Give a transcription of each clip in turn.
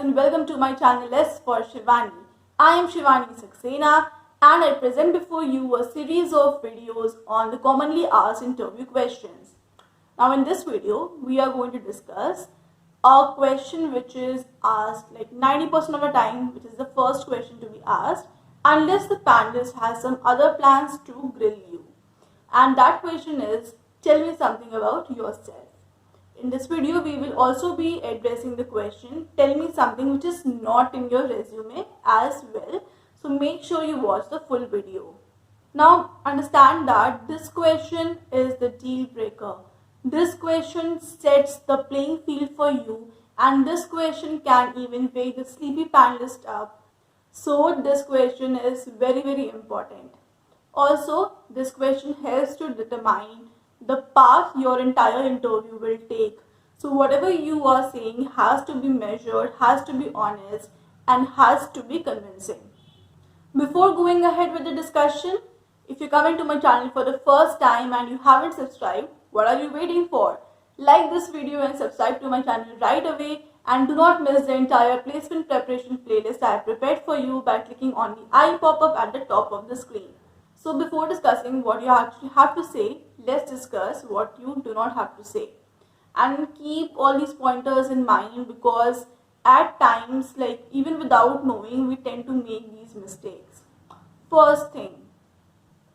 and welcome to my channel S for Shivani. I am Shivani Saxena and I present before you a series of videos on the commonly asked interview questions. Now in this video, we are going to discuss a question which is asked like 90% of the time, which is the first question to be asked, unless the panelist has some other plans to grill you. And that question is, tell me something about yourself. In this video, we will also be addressing the question, tell me something which is not in your resume as well. So make sure you watch the full video. Now understand that this question is the deal breaker. This question sets the playing field for you, and this question can even wake the sleepy panelist up. So this question is very important. Also, this question helps to determine the path your entire interview will take. So whatever you are saying has to be measured, has to be honest, and has to be convincing. Before going ahead with the discussion, if you're coming to my channel for the first time and you haven't subscribed, what are you waiting for? Like this video and subscribe to my channel right away, and do not miss the entire placement preparation playlist I have prepared for you by clicking on the I pop-up at the top of the screen. So before discussing what you actually have to say, let's discuss what you do not have to say. And keep all these pointers in mind, because at times, like even without knowing, we tend to make these mistakes. First thing,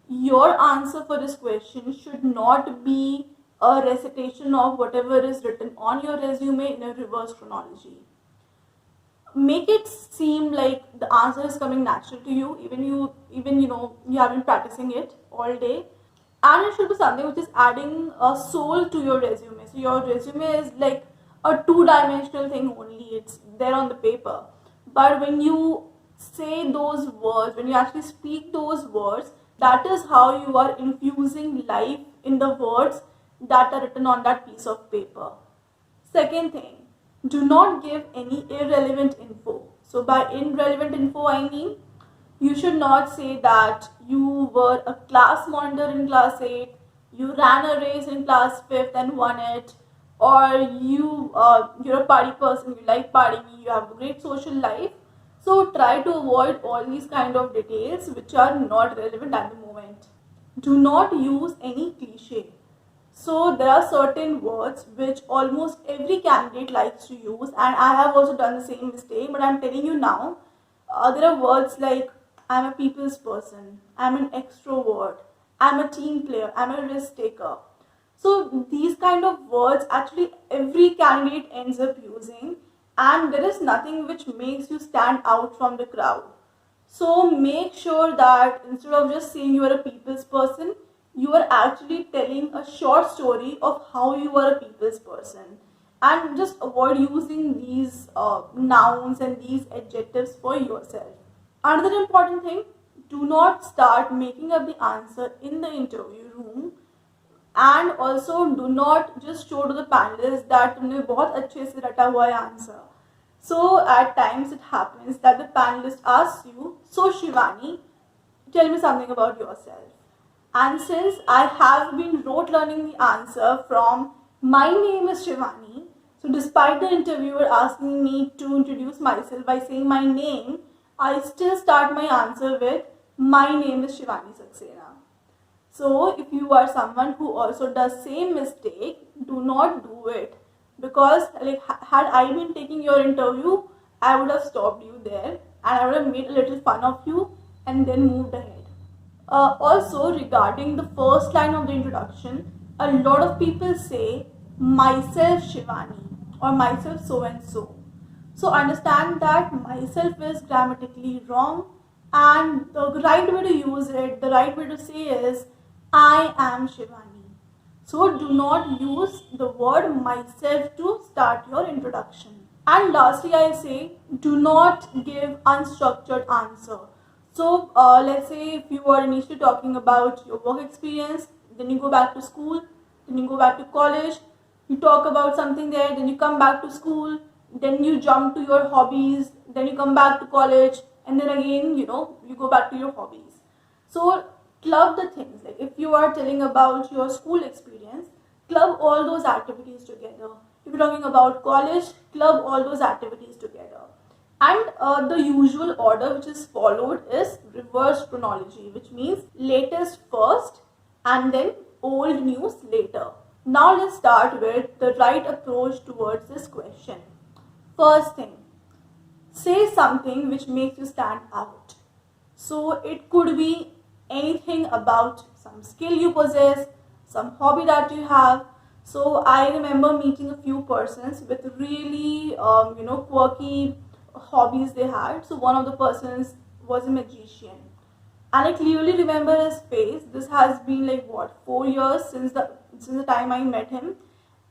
your answer for this question should not be a recitation of whatever is written on your resume in a reverse chronology. Make it seem like the answer is coming natural to you, even you have been practicing it all day. And it should be something which is adding a soul to your resume. So your resume is like a two-dimensional thing only. It's there on the paper. But when you say those words, when you actually speak those words, that is how you are infusing life in the words that are written on that piece of paper. Second thing, do not give any irrelevant info. So by irrelevant info, I mean you should not say that you were a class monitor in class 8, you ran a race in class 5th and won it, or you're a party person, you like partying, you have a great social life. So try to avoid all these kind of details which are not relevant at the moment. Do not use any cliche. So there are certain words which almost every candidate likes to use, and I have also done the same mistake, but I'm telling you now, there are words like I'm a people's person, I'm an extrovert, I'm a team player, I'm a risk taker. So these kind of words actually every candidate ends up using, and there is nothing which makes you stand out from the crowd. So make sure that instead of just saying you are a people's person, you are actually telling a short story of how you are a people's person, and just avoid using these nouns and these adjectives for yourself. Another important thing, do not start making up the answer in the interview room, and also do not just show to the panelists that तुमने बहुत अच्छे से रटा हुआ है answer. So at times it happens that the panelist asks you, so Shivani, tell me something about yourself. And since I have been rote learning the answer from my name is Shivani, so despite the interviewer asking me to introduce myself by saying my name, I still start my answer with my name is Shivani Saxena. So if you are someone who also does same mistake, do not do it, because like had I been taking your interview, I would have stopped you there and I would have made a little fun of you and then moved ahead. Also, regarding the first line of the introduction, a lot of people say myself Shivani or myself so and so. So understand that myself is grammatically wrong, and the right way to use it, the right way to say is I am Shivani. So do not use the word myself to start your introduction. And lastly, I say do not give unstructured answer. So let's say if you are initially talking about your work experience, then you go back to school, then you go back to college, you talk about something there, then you come back to school, then you jump to your hobbies, then you come back to college, and then again, you go back to your hobbies. So club the things. Like if you are telling about your school experience, club all those activities together. If you're talking about college, club all those activities together. And the usual order which is followed is reverse chronology, which means latest first and then old news later. Now let's start with the right approach towards this question. First thing, say something which makes you stand out. So it could be anything about some skill you possess, some hobby that you have. So I remember meeting a few persons with really quirky hobbies they had. So one of the persons was a magician, and I clearly remember his face. This has been like what, 4 years since the time I met him,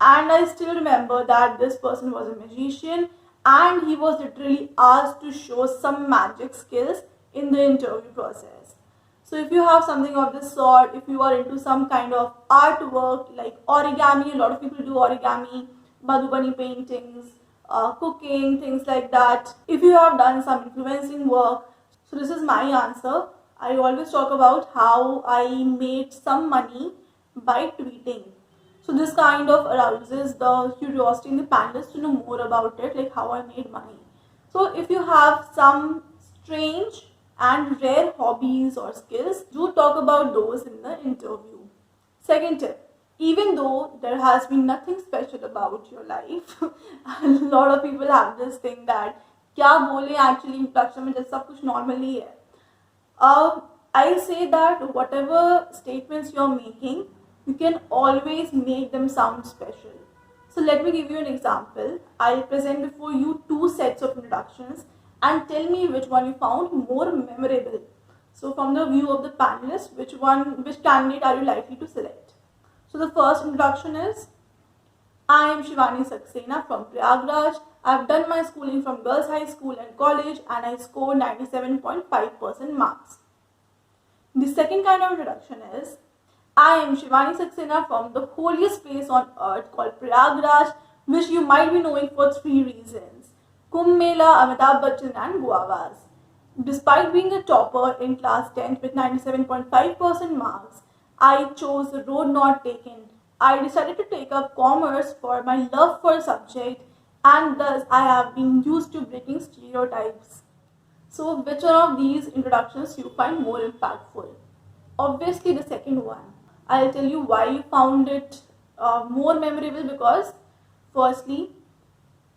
and I still remember that this person was a magician, and he was literally asked to show some magic skills in the interview process. So if you have something of this sort, if you are into some kind of artwork like origami, a lot of people do origami, Madhubani paintings, cooking, things like that. If you have done some influencing work, so this is my answer. I always talk about how I made some money by tweeting. So this kind of arouses the curiosity in the panelists to know more about it, like how I made money. So if you have some strange and rare hobbies or skills, do talk about those in the interview. Second tip, even though there has been nothing special about your life, a lot of people have this thing that क्या बोले actually introduction में जैसे सब कुछ normal ही है. I say that whatever statements you're making, you can always make them sound special. So let me give you an example. I'll present before you two sets of introductions and tell me which one you found more memorable. So from the view of the panelists, which candidate are you likely to select? So the first introduction is, I am Shivani Saxena from Prayagraj. I've done my schooling from Girls High School and college, and I scored 97.5% marks. The second kind of introduction is, I am Shivani Saxena from the holiest place on earth called Prayagraj, which you might be knowing for 3 reasons: Kumbh Mela, Amitabh Bachchan and guavas. Despite being a topper in class 10th with 97.5% marks, I chose the road not taken. I decided to take up commerce for my love for a subject, and thus I have been used to breaking stereotypes. So which one of these introductions you find more impactful? Obviously the second one. I'll tell you why you found it more memorable, because firstly,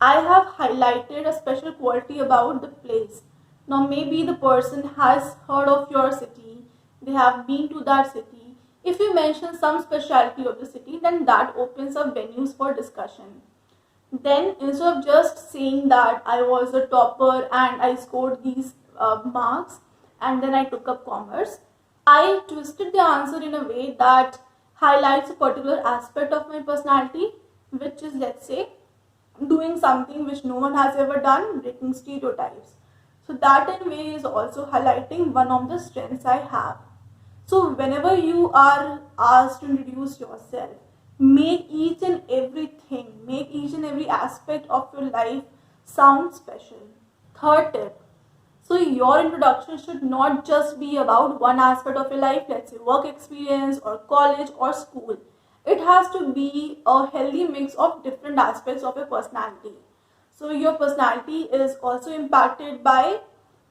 I have highlighted a special quality about the place. Now maybe the person has heard of your city, they have been to that city. If you mention some specialty of the city, then that opens up venues for discussion. Then instead of just saying that I was a topper and I scored these marks and then I took up commerce, I twisted the answer in a way that highlights a particular aspect of my personality, which is, let's say, doing something which no one has ever done, breaking stereotypes. So that in way is also highlighting one of the strengths I have. So whenever you are asked to introduce yourself, make each and every aspect of your life sound special. Third tip, so your introduction should not just be about one aspect of your life, let's say work experience or college or school. It has to be a healthy mix of different aspects of your personality. So your personality is also impacted by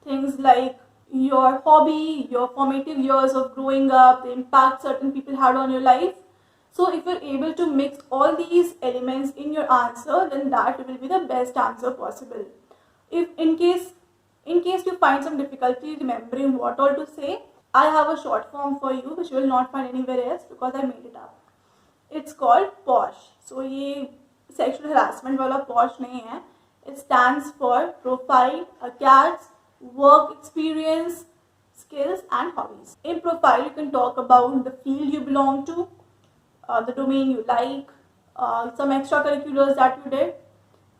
things like your hobby, your formative years of growing up, the impact certain people had on your life. So if you're able to mix all these elements in your answer, then that will be the best answer possible. If in case you find some difficulty remembering what all to say, I have a short form for you which you will not find anywhere else because I made it up. It's called POSH. So ये sexual harassment वाला POSH नहीं है. It stands for profile, acades, work experience, skills and hobbies. In profile, you can talk about the field you belong to, the domain you like, some extracurriculars that you did.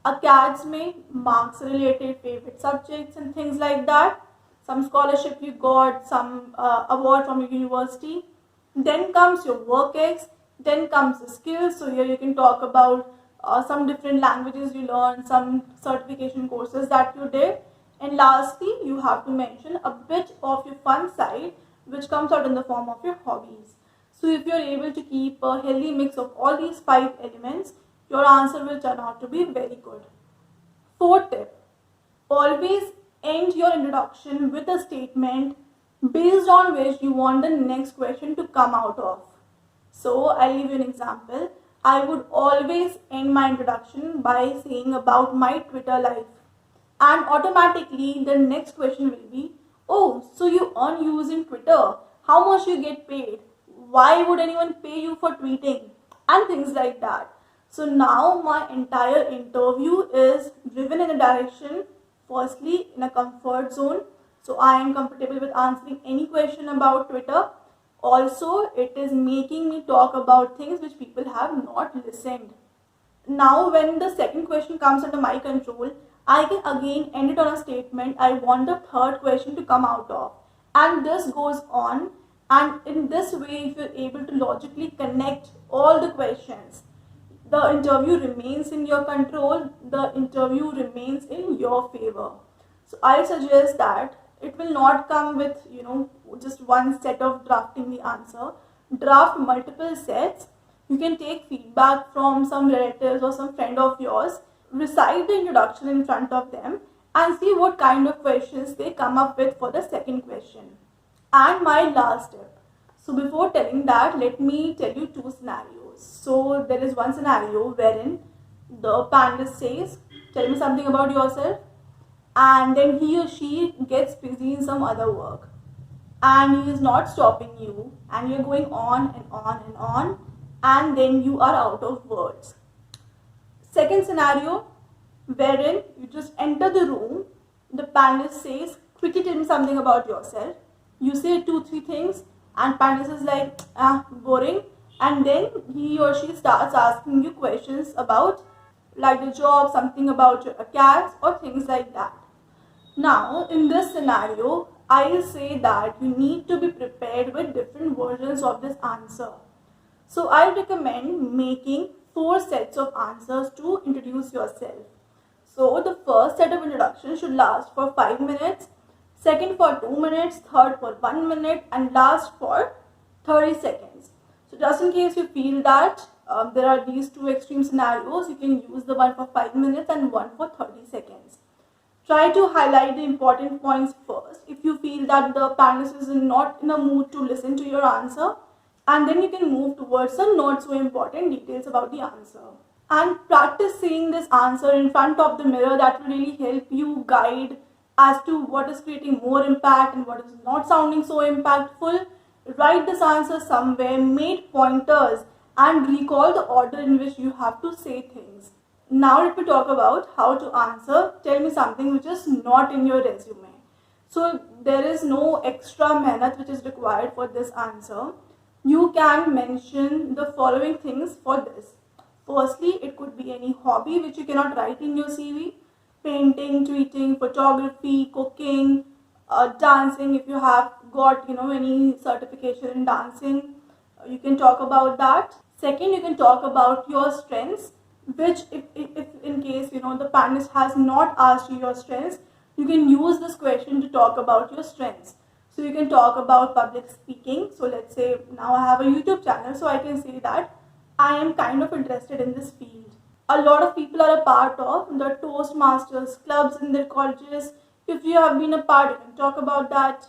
Acades में marks related favorite subjects and things like that. Some scholarship you got, some award from your university. Then comes your work ex. Then comes the skills. So here you can talk about some different languages you learned, some certification courses that you did. And lastly, you have to mention a bit of your fun side, which comes out in the form of your hobbies. So if you're able to keep a healthy mix of all these 5 elements, your answer will turn out to be very good. Fourth tip, Always end your introduction with a statement based on which you want the next question to come out of. So I'll give you an example. I would always end my introduction by saying about my Twitter life, and automatically the next question will be, oh, so you earn using Twitter, how much you get paid, why would anyone pay you for tweeting, and things like that. So now my entire interview is driven in a direction, firstly in a comfort zone, so I am comfortable with answering any question about Twitter. Also, it is making me talk about things which people have not listened. Now, when the second question comes under my control, I can again end it on a statement I want the third question to come out of. And this goes on. And in this way, if you're able to logically connect all the questions, the interview remains in your control, the interview remains in your favor. So I suggest that it will not come with, just one set of drafting the answer. Draft multiple sets. You can take feedback from some relatives or some friend of yours, recite the introduction in front of them, and see what kind of questions they come up with for the second question. And my last tip. So before telling that, let me tell you two scenarios. So there is one scenario wherein the panelist says, tell me something about yourself, and then he or she gets busy in some other work, and he is not stopping you, and you're going on and on and on, and then you are out of words. Second scenario, wherein you just enter the room, the panelist says, quickly tell me something about yourself. You say 2-3 things, and panelist is like, boring, and then he or she starts asking you questions about like the job, something about your cats, or things like that. Now, in this scenario, I say that you need to be prepared with different versions of this answer. So I recommend making 4 sets of answers to introduce yourself. So the first set of introduction should last for 5 minutes, second for 2 minutes, third for 1 minute, and last for 30 seconds. So just in case you feel that there are these two extreme scenarios, you can use the one for 5 minutes and one for 30 seconds. Try to highlight the important points first if you feel that the panelist is not in a mood to listen to your answer, and then you can move towards some not so important details about the answer. And practice saying this answer in front of the mirror. That will really help you guide as to what is creating more impact and what is not sounding so impactful. Write this answer somewhere, make pointers, and recall the order in which you have to say things. Now let me talk about how to answer tell me something which is not in your resume. So there is no extra method which is required for this answer. You can mention the following things for this. Firstly, it could be any hobby which you cannot write in your CV. Painting, tweeting, photography, cooking, dancing. If you have got any certification in dancing, you can talk about that. Second, you can talk about your strengths, which if in case the panelist has not asked you your strengths, you can use this question to talk about your strengths. So you can talk about public speaking. So let's say now I have a YouTube channel, so I can say that I am kind of interested in this field. A lot of people are a part of the Toastmasters clubs in their colleges. If you have been a part, you can talk about that.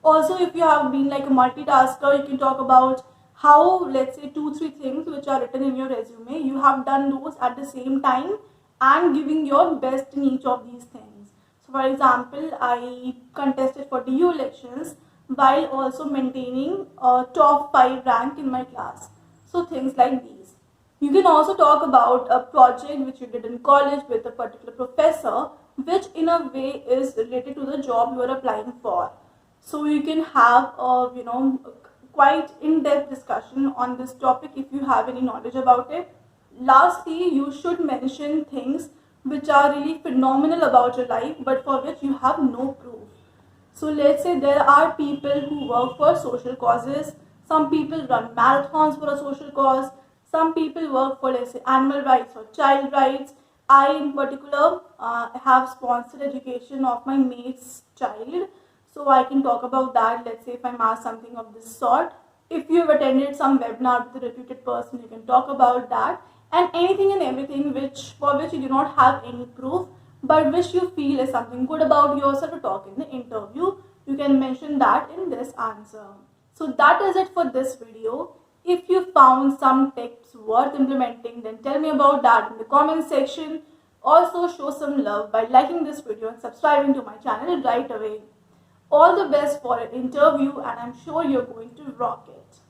Also, if you have been like a multitasker, you can talk about how, let's say, 2-3 things which are written in your resume, you have done those at the same time and giving your best in each of these things. So for example, I contested for DU elections while also maintaining a top 5 rank in my class. So things like these. You can also talk about a project which you did in college with a particular professor, which in a way is related to the job you are applying for. So you can have a quite in-depth discussion on this topic if you have any knowledge about it. Lastly, you should mention things which are really phenomenal about your life but for which you have no proof. So let's say there are people who work for social causes. Some people run marathons for a social cause. Some people work for, let's say, animal rights or child rights. I in particular have sponsored education of my mate's child. So I can talk about that, let's say if I'm asked something of this sort. If you've attended some webinar with a reputed person, you can talk about that. And anything and everything for which you do not have any proof, but which you feel is something good about yourself to talk in the interview, you can mention that in this answer. So that is it for this video. If you found some tips worth implementing, then tell me about that in the comment section. Also show some love by liking this video and subscribing to my channel right away. All the best for an interview, and I'm sure you're going to rock it.